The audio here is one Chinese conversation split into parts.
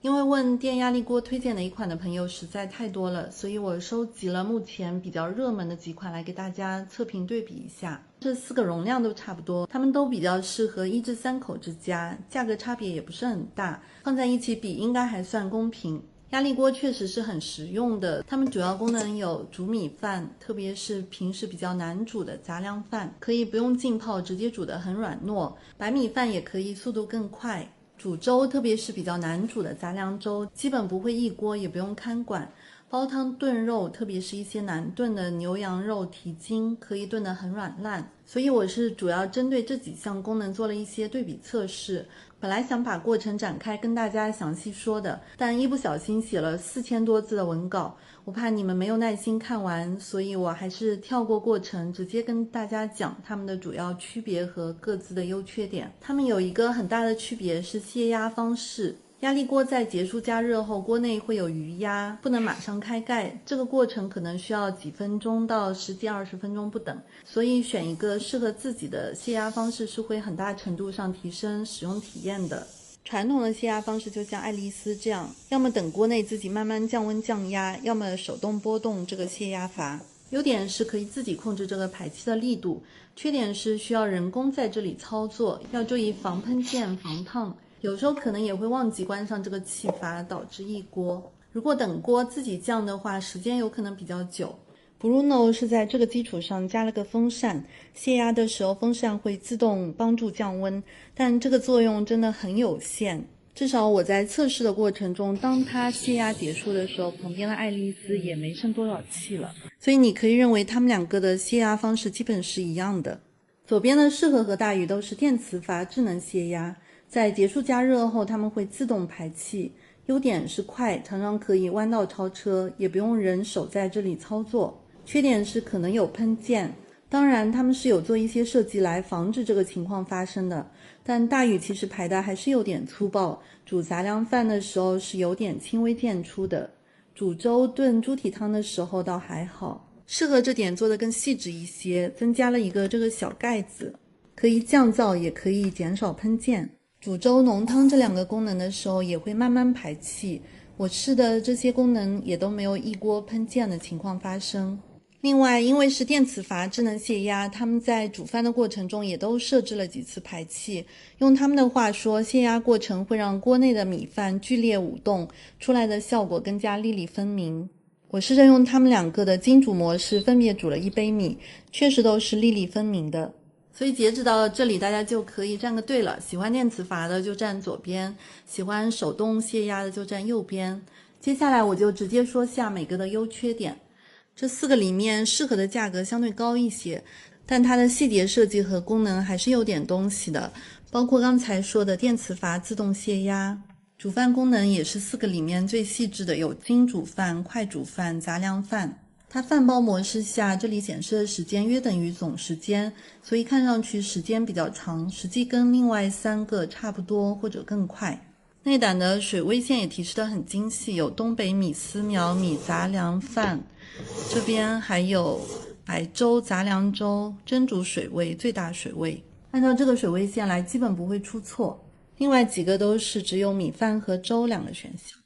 因为问电压力锅推荐哪一款的朋友实在太多了，所以我收集了目前比较热门的几款来给大家测评对比一下。这4个容量都差不多，它们都比较适合1至3口之家，价格差别也不是很大，放在一起比应该还算公平。压力锅确实是很实用的，它们主要功能有煮米饭，特别是平时比较难煮的杂粮饭，可以不用浸泡直接煮得很软糯，白米饭也可以速度更快。煮粥，特别是比较难煮的杂粮粥，基本不会溢锅，也不用看管。煲汤炖肉，特别是一些难炖的牛羊肉蹄筋，可以炖得很软烂。所以我是主要针对这几项功能做了一些对比测试。本来想把过程展开跟大家详细说的，但一不小心写了4000多字的文稿，我怕你们没有耐心看完，所以我还是跳过过程，直接跟大家讲它们的主要区别和各自的优缺点。它们有一个很大的区别是泄压方式。压力锅在结束加热后，锅内会有余压，不能马上开盖，这个过程可能需要几分钟到10几20分钟不等，所以选一个适合自己的泄压方式是会很大程度上提升使用体验的。传统的泄压方式就像爱丽丝这样，要么等锅内自己慢慢降温降压，要么手动拨动这个泄压阀。优点是可以自己控制这个排气的力度，缺点是需要人工在这里操作，要注意防喷溅、防烫，有时候可能也会忘记关上这个气阀，导致溢锅。如果等锅自己降的话，时间有可能比较久。Bruno 是在这个基础上加了个风扇，泄压的时候风扇会自动帮助降温，但这个作用真的很有限。至少我在测试的过程中，当它泄压结束的时候，旁边的爱丽丝也没剩多少气了。所以你可以认为它们两个的泄压方式基本是一样的。左边的适合和大宇都是电磁阀智能泄压，在结束加热后它们会自动排气，优点是快，常常可以弯道超车，也不用人手在这里操作。缺点是可能有喷溅，当然他们是有做一些设计来防止这个情况发生的，但大宇其实排的还是有点粗暴，煮杂粮饭的时候是有点轻微溅出的，煮粥炖猪蹄汤的时候倒还好。适合这点做得更细致一些，增加了一个这个小盖子，可以降噪也可以减少喷溅。煮粥浓汤这2个功能的时候也会慢慢排气，我试的这些功能也都没有溢锅喷溅的情况发生。另外，因为是电磁阀智能泄压，他们在煮饭的过程中也都设置了几次排气。用他们的话说，泄压过程会让锅内的米饭剧烈舞动，出来的效果更加粒粒分明。我试着用他们2个的精煮模式分别煮了1杯米，确实都是粒粒分明的。所以截止到这里，大家就可以站个队了。喜欢电磁阀的就站左边，喜欢手动泄压的就站右边。接下来我就直接说下每个的优缺点。这4个里面适合的价格相对高一些，但它的细节设计和功能还是有点东西的，包括刚才说的电磁阀自动泄压。煮饭功能也是4个里面最细致的，有精煮饭、快煮饭、杂粮饭。它饭包模式下，这里显示的时间约等于总时间，所以看上去时间比较长，实际跟另外3个差不多或者更快。内胆的水位线也提示得很精细，有东北米丝苗、米杂粮饭，这边还有白粥、杂粮粥、蒸煮水位、最大水位，按照这个水位线来基本不会出错。另外几个都是只有米饭和粥2个选项。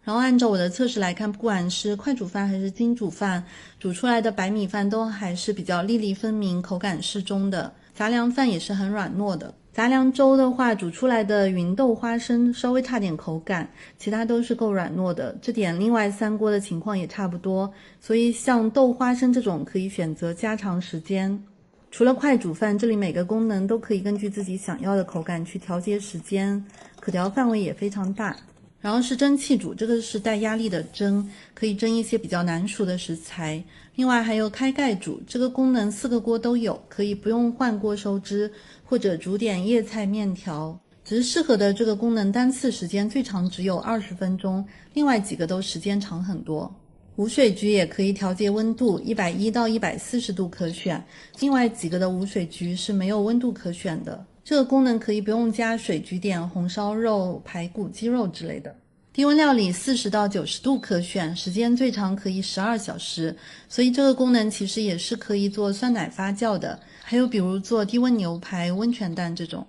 然后按照我的测试来看，不管是快煮饭还是精煮饭，煮出来的白米饭都还是比较粒粒分明，口感适中的，杂粮饭也是很软糯的。杂粮粥的话，煮出来的芸豆花生稍微差点口感，其他都是够软糯的，这点另外3锅的情况也差不多，所以像豆花生这种可以选择加长时间。除了快煮饭，这里每个功能都可以根据自己想要的口感去调节时间，可调范围也非常大。然后是蒸汽煮，这个是带压力的蒸，可以蒸一些比较难熟的食材。另外还有开盖煮，这个功能4个锅都有，可以不用换锅收汁，或者煮点叶菜面条。只是适合的这个功能单次时间最长只有20分钟，另外几个都时间长很多。无水局也可以调节温度，110到140度可选，另外几个的无水局是没有温度可选的。这个功能可以不用加水局点红烧肉、排骨、鸡肉之类的。低温料理40到90度可选，时间最长可以12小时，所以这个功能其实也是可以做酸奶发酵的，还有比如做低温牛排、温泉蛋这种。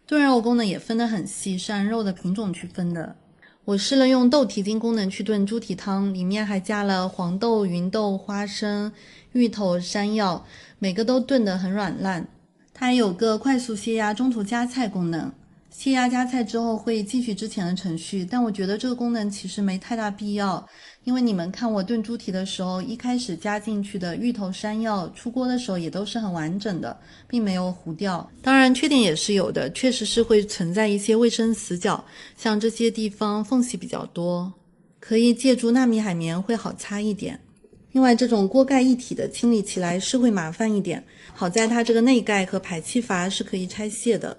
炖肉功能也分得很细，是按肉的品种去分的。我试了用豆提精功能去炖猪蹄汤，里面还加了黄豆、芸豆、花生、芋头、山药，每个都炖得很软烂。它还有个快速泄压中途加菜功能，泄压加菜之后会继续之前的程序，但我觉得这个功能其实没太大必要，因为你们看我炖猪蹄的时候，一开始加进去的芋头、山药出锅的时候也都是很完整的，并没有糊掉。当然缺点也是有的，确实是会存在一些卫生死角，像这些地方缝隙比较多，可以借助纳米海绵会好擦一点。另外这种锅盖一体的清理起来是会麻烦一点，好在它这个内盖和排气阀是可以拆卸的。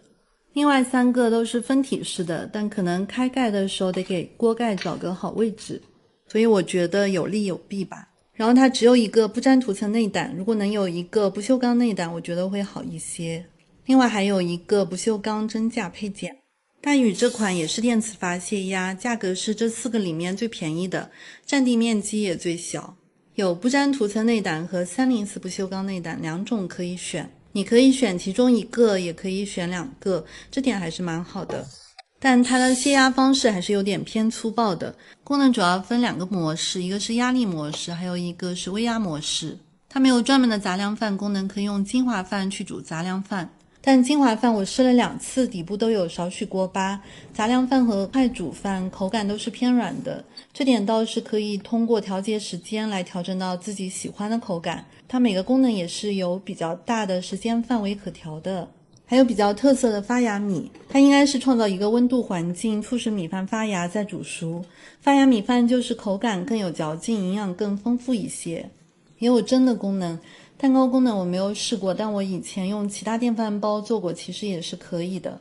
另外3个都是分体式的，但可能开盖的时候得给锅盖找个好位置，所以我觉得有利有弊吧。然后它只有一个不粘涂层内胆，如果能有一个不锈钢内胆，我觉得会好一些。另外还有一个不锈钢支架配件。大宇这款也是电磁阀泄压，价格是这4个里面最便宜的，占地面积也最小。有不粘涂层内胆和304不锈钢内胆2种可以选，你可以选其中一个，也可以选2个，这点还是蛮好的。但它的泄压方式还是有点偏粗暴的。功能主要分2个模式，一个是压力模式，还有一个是微压模式。它没有专门的杂粮饭功能，可以用精华饭去煮杂粮饭。但精华饭我试了2次，底部都有少许锅巴，杂粮饭和快煮饭口感都是偏软的，这点倒是可以通过调节时间来调整到自己喜欢的口感。它每个功能也是有比较大的时间范围可调的。还有比较特色的发芽米，它应该是创造一个温度环境，促使米饭发芽再煮熟。发芽米饭就是口感更有嚼劲，营养更丰富一些。也有蒸的功能，蛋糕功能我没有试过，但我以前用其他电饭煲做过，其实也是可以的。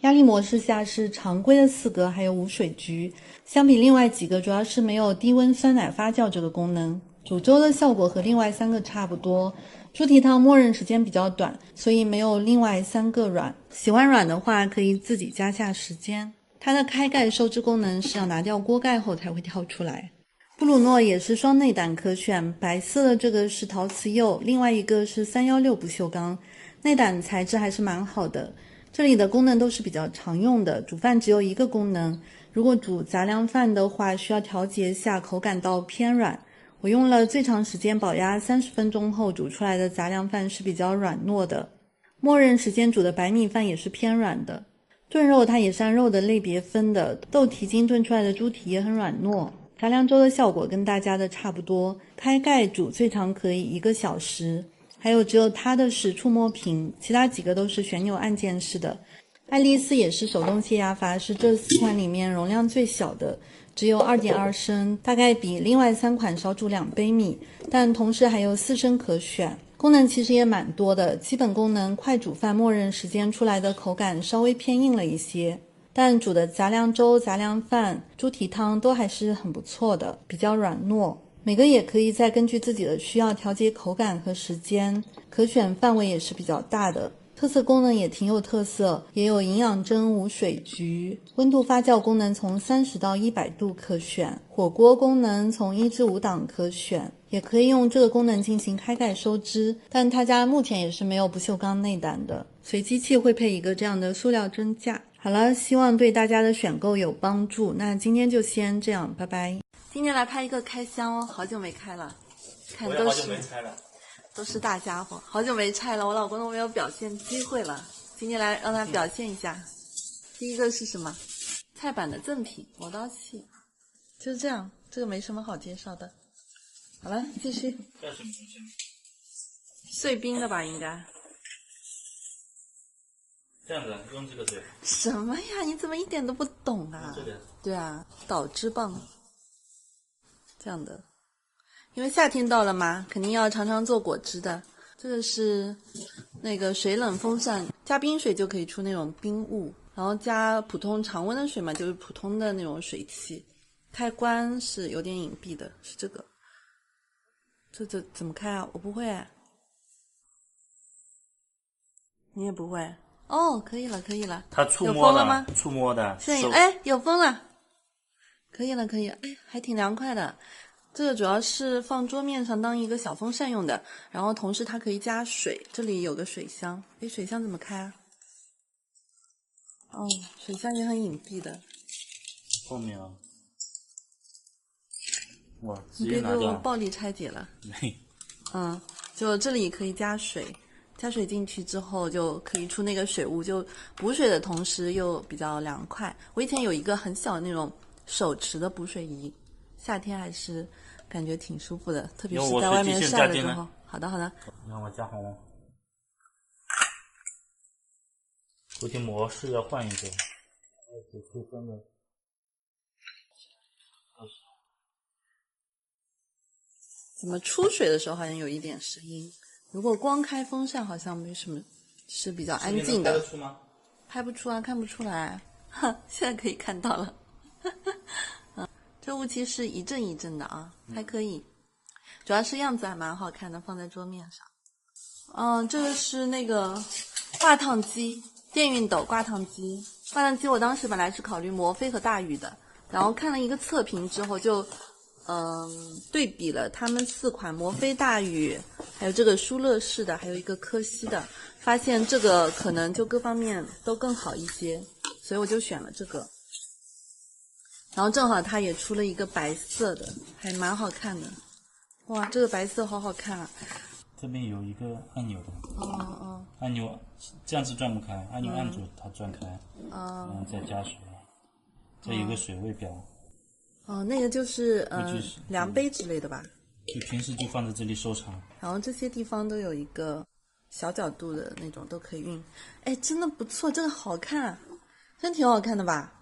压力模式下是常规的4格，还有无水局，相比另外几个主要是没有低温酸奶发酵这个功能。煮粥的效果和另外3个差不多，猪蹄汤默认时间比较短，所以没有另外3个软，喜欢软的话可以自己加下时间。它的开盖收汁功能是要拿掉锅盖后才会跳出来。布鲁诺也是双内胆可选，白色的这个是陶瓷釉，另外一个是316不锈钢，内胆材质还是蛮好的。这里的功能都是比较常用的，煮饭只有一个功能，如果煮杂粮饭的话需要调节下口感到偏软。我用了最长时间保压30分钟后煮出来的杂粮饭是比较软糯的，默认时间煮的白米饭也是偏软的。炖肉它也是按肉的类别分的，豆提精炖出来的猪蹄也很软糯。杂粮粥的效果跟大家的差不多，开盖煮最长可以1个小时。还有只有它的是触摸屏，其他几个都是旋钮按键式的。爱丽丝也是手动泄压阀，是这4款里面容量最小的，只有 2.2 升，大概比另外3款少煮2杯米，但同时还有4升可选。功能其实也蛮多的，基本功能快煮饭默认时间出来的口感稍微偏硬了一些，但煮的杂粮粥、杂粮饭、猪蹄汤都还是很不错的，比较软糯。每个也可以再根据自己的需要调节口感和时间，可选范围也是比较大的。特色功能也挺有特色，也有营养蒸无水局，温度发酵功能从30到100度可选，火锅功能从1至5档可选，也可以用这个功能进行开盖收汁，但他家目前也是没有不锈钢内胆的，随机器会配一个这样的塑料蒸架。好了，希望对大家的选购有帮助，那今天就先这样，拜拜。今天来拍一个开箱哦，好久没开了，看我也好久没拆了。都是大家伙，好久没拆了，我老公都没有表现机会了，今天来让他表现一下。第一个是什么？菜板的赠品，磨刀器，就是这样，这个没什么好介绍的。好了，继续。这是什么东西？碎冰的吧，应该。这样子用这个水。什么呀？你怎么一点都不懂啊？这个。对啊，导汁棒。这样的。因为夏天到了嘛，肯定要常常做果汁的。这个是那个水冷风扇，加冰水就可以出那种冰雾，然后加普通常温的水嘛，就是普通的那种水汽。开关是有点隐蔽的，是这个。这怎么开啊？我不会。你也不会？哦，可以了，可以了。它触摸的。有风了吗？触摸的。现在哎，有风了。可以了，可以了。哎，还挺凉快的。这个主要是放桌面上当一个小风扇用的，然后同时它可以加水，这里有个水箱。诶，水箱怎么开啊？哦，水箱也很隐蔽的。后面啊，哇，直你别给我接拿掉。暴力拆解了。没，就这里可以加水，加水进去之后就可以出那个水雾，就补水的同时又比较凉快。我以前有一个很小的那种手持的补水仪，夏天还是感觉挺舒服的，特别是在外面晒了之后。好的好的。让我加好了。估计模式要换一个，只出分的。怎么出水的时候好像有一点声音？如果光开风扇好像没什么，是比较安静的。拍得出吗？拍不出啊，看不出来。现在可以看到了。这雾气是一阵一阵的啊，还可以。主要是样子还蛮好看的，放在桌面上。这个是那个挂烫机，电熨斗挂烫机。挂烫机我当时本来是考虑摩飞和大宇的，然后看了一个测评之后就对比了他们4款摩飞、大宇，还有这个舒乐士的，还有一个科西的，发现这个可能就各方面都更好一些，所以我就选了这个。然后正好它也出了一个白色的，还蛮好看的。哇，这个白色好好看啊！这边有一个按钮的。按钮这样子转不开，按钮按住它转开。然后再加水。这有个水位表。那个就是量杯之类的吧？就平时就放在这里收藏。然后这些地方都有一个小角度的那种，都可以运。哎，真的不错，这个好看，真挺好看的吧？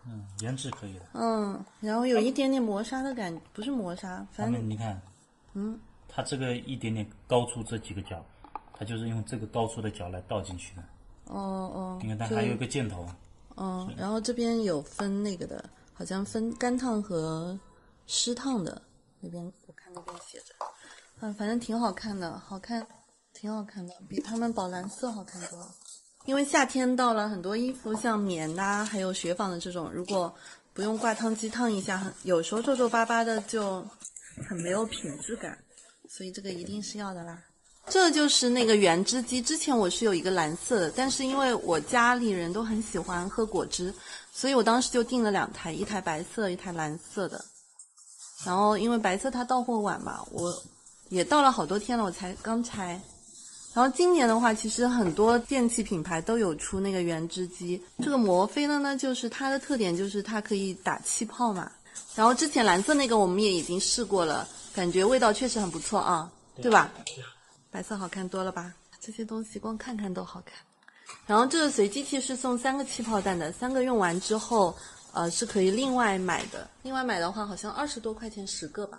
颜值可以的。然后有一点点磨砂的感觉，不是磨砂，反正你看，它这个一点点高出这几个角，它就是用这个高出的角来倒进去的。你看它还有一个箭头。然后这边有分那个的，好像分干烫和湿烫的，那边我看那边写着，反正挺好看的，好看，挺好看的，比他们宝蓝色好看多了。因为夏天到了，很多衣服像棉啊，还有雪纺的这种，如果不用挂烫机烫一下，有时候皱皱巴巴的就很没有品质感，所以这个一定是要的啦。这就是那个原汁机，之前我是有一个蓝色的，但是因为我家里人都很喜欢喝果汁，所以我当时就订了2台，一台白色，一台蓝色的。然后因为白色它到货晚嘛，我也到了好多天了，我才刚拆。然后今年的话，其实很多电器品牌都有出那个原汁机。这个摩飞的呢，就是它的特点就是它可以打气泡嘛。然后之前蓝色那个我们也已经试过了，感觉味道确实很不错啊，对吧？白色好看多了吧？这些东西光看看都好看。然后这个随机器是送3个气泡弹的，3个用完之后，是可以另外买的。另外买的话，好像20多块钱10个吧。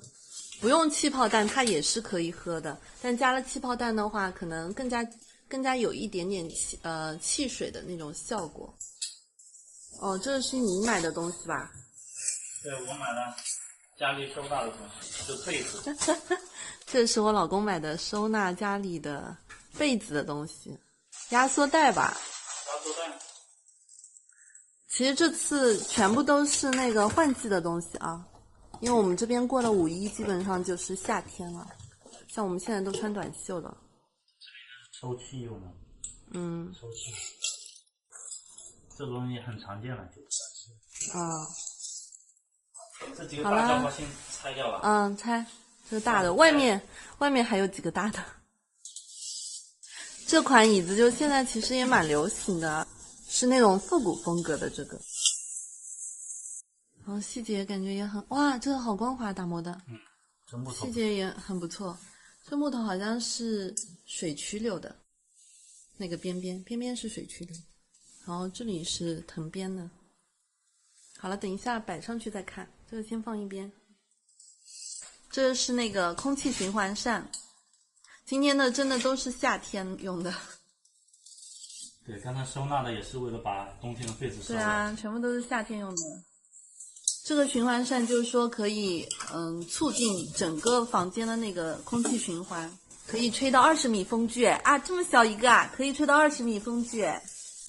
不用气泡弹它也是可以喝的，但加了气泡弹的话，可能更加有一点点汽水的那种效果。这是你买的东西吧？对，我买了家里收纳的东西，就被子。这是我老公买的收纳家里的被子的东西，压缩袋吧。压缩袋。其实这次全部都是那个换季的东西啊。因为我们这边过了5一，基本上就是夏天了，像我们现在都穿短袖了。抽气用的。抽气。这东西很常见了，就不是。这几个大家伙先拆掉了。拆。这个大的，外面还有几个大的。这款椅子就现在其实也蛮流行的，是那种复古风格的这个。然后细节感觉也很，哇，这个好光滑，打磨的。这木头细节也很不错。这木头好像是水曲柳的，那个边边是水曲柳，然后这里是藤编的。好了，等一下摆上去再看，这个先放一边。这是那个空气循环扇，今天的真的都是夏天用的。对，刚才收纳的也是为了把冬天的被子收了。对啊，全部都是夏天用的。这个循环扇就是说可以促进整个房间的那个空气循环，可以吹到20米风距啊，这么小一个啊，可以吹到20米风距。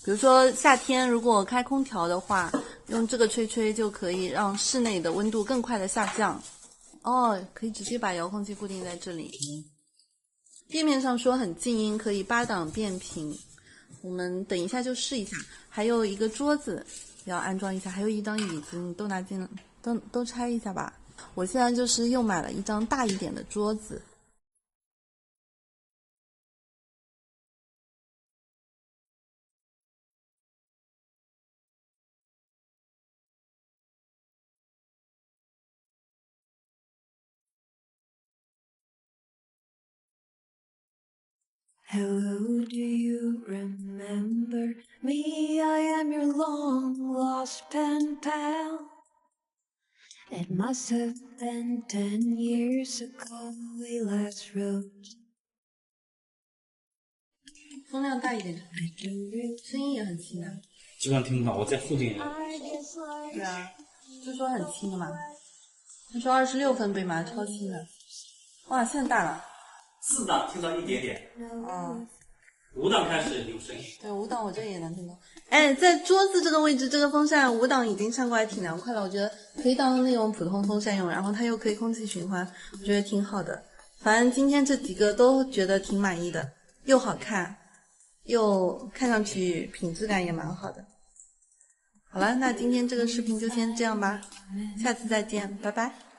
比如说夏天如果开空调的话，用这个吹就可以让室内的温度更快的下降。可以直接把遥控器固定在这里。页面上说很静音，可以8档变频，我们等一下就试一下。还有一个桌子要安装一下，还有一张椅子，你都拿进都拆一下吧。我现在就是又买了一张大一点的桌子。Hello, do you remember me? I am your long lost pen pal. It must have been 10 years ago we last wrote. 风量大一点， I don't really 声音也很轻的。基本上听不到，我在附近。对啊，就说很轻的嘛。他说26分贝嘛，超轻的。哇，现在大了。4档听到一点点。5档开始有声音。对，5档我这里也能听到。哎，在桌子这个位置，这个风扇5档已经上过来，挺凉快了。我觉得可以当那种普通风扇用，然后它又可以空气循环，我觉得挺好的。反正今天这几个都觉得挺满意的，又好看，又看上去品质感也蛮好的。好了，那今天这个视频就先这样吧，下次再见，拜拜。